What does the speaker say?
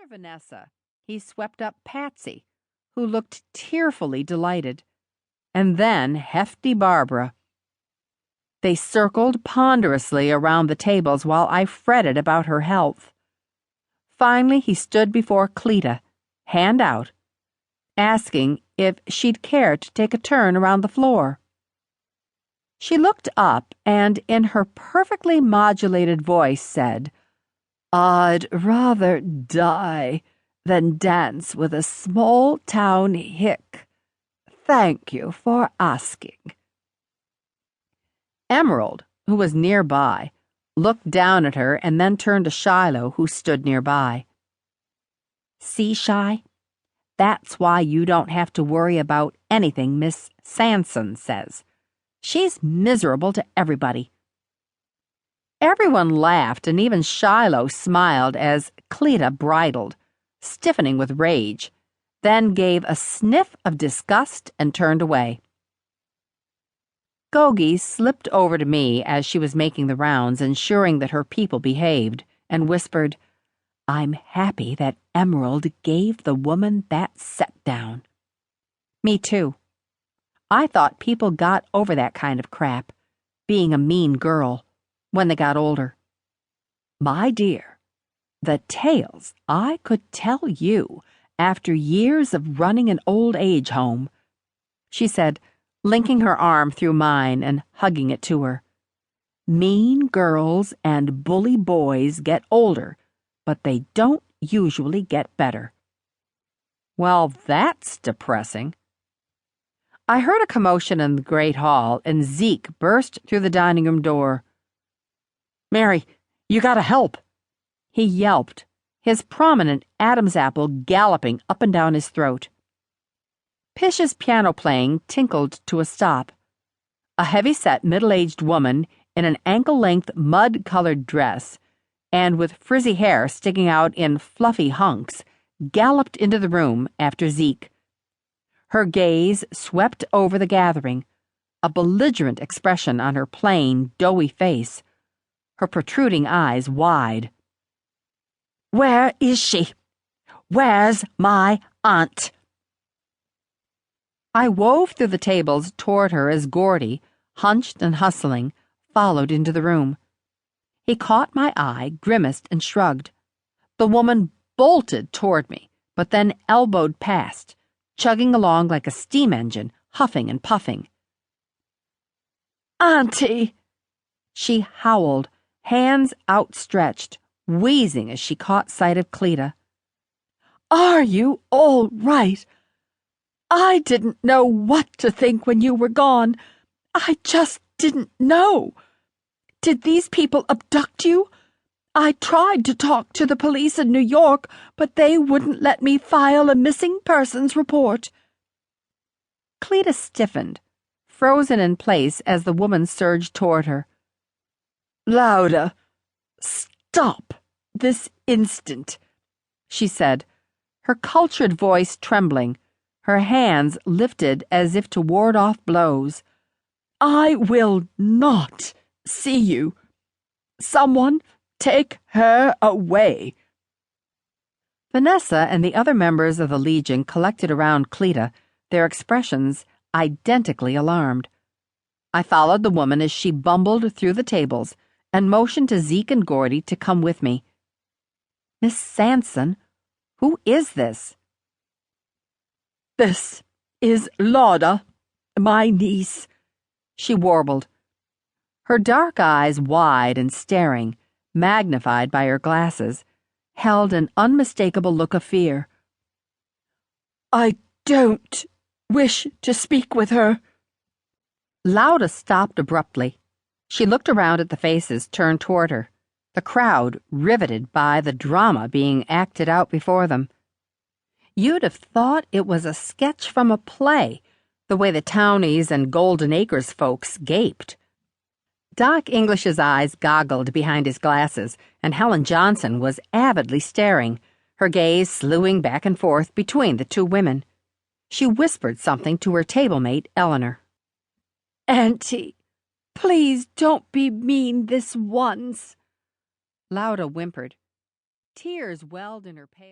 After Vanessa, he swept up Patsy, who looked tearfully delighted, and then hefty Barbara. They circled ponderously around the tables while I fretted about her health. Finally, he stood before Cleta, hand out, asking if she'd care to take a turn around the floor. She looked up and, in her perfectly modulated voice, said, "I'd rather die than dance with a small-town hick. Thank you for asking." Emerald, who was nearby, looked down at her and then turned to Shiloh, who stood nearby. "See, Shy? That's why you don't have to worry about anything Miss Sanson says. She's miserable to everybody." Everyone laughed, and even Shiloh smiled as Cleta bridled, stiffening with rage, then gave a sniff of disgust and turned away. Gogi slipped over to me as she was making the rounds, ensuring that her people behaved, and whispered, "I'm happy that Emerald gave the woman that set-down." Me too. I thought people got over that kind of crap, being a mean girl, when they got older. My dear, the tales I could tell you after years of running an old-age home, she said, linking her arm through mine and hugging it to her. Mean girls and bully boys get older, but they don't usually get better. Well, that's depressing. I heard a commotion in the great hall, and Zeke burst through the dining room door. "Mary, you gotta help," he yelped, his prominent Adam's apple galloping up and down his throat. Pish's piano playing tinkled to a stop. A heavy-set middle-aged woman in an ankle-length mud-colored dress and with frizzy hair sticking out in fluffy hunks galloped into the room after Zeke. Her gaze swept over the gathering, a belligerent expression on her plain, doughy face, her protruding eyes wide. "Where is she? Where's my aunt?" I wove through the tables toward her as Gordy, hunched and hustling, followed into the room. He caught my eye, grimaced, and shrugged. The woman bolted toward me, but then elbowed past, chugging along like a steam engine, huffing and puffing. "Auntie!" She howled, hands outstretched, wheezing as she caught sight of Cleta. "Are you all right? I didn't know what to think when you were gone. I just didn't know. Did these people abduct you? I tried to talk to the police in New York, but they wouldn't let me file a missing persons report." Cleta stiffened, frozen in place as the woman surged toward her. "Louder! Stop this instant," she said, her cultured voice trembling, her hands lifted as if to ward off blows. "I will not see you. Someone take her away." Vanessa and the other members of the Legion collected around Cleta, their expressions identically alarmed. I followed the woman as she bumbled through the tables and motioned to Zeke and Gordy to come with me. "Miss Sanson, who is this?" "This is Lauda, my niece," she warbled, her dark eyes wide and staring, magnified by her glasses, held an unmistakable look of fear. "I don't wish to speak with her." Lauda stopped abruptly. She looked around at the faces turned toward her, the crowd riveted by the drama being acted out before them. You'd have thought it was a sketch from a play, the way the townies and Golden Acres folks gaped. Doc English's eyes goggled behind his glasses, and Helen Johnson was avidly staring, her gaze slewing back and forth between the two women. She whispered something to her table-mate, Eleanor. "Auntie, please don't be mean this once," Lauda whimpered. Tears welled in her pale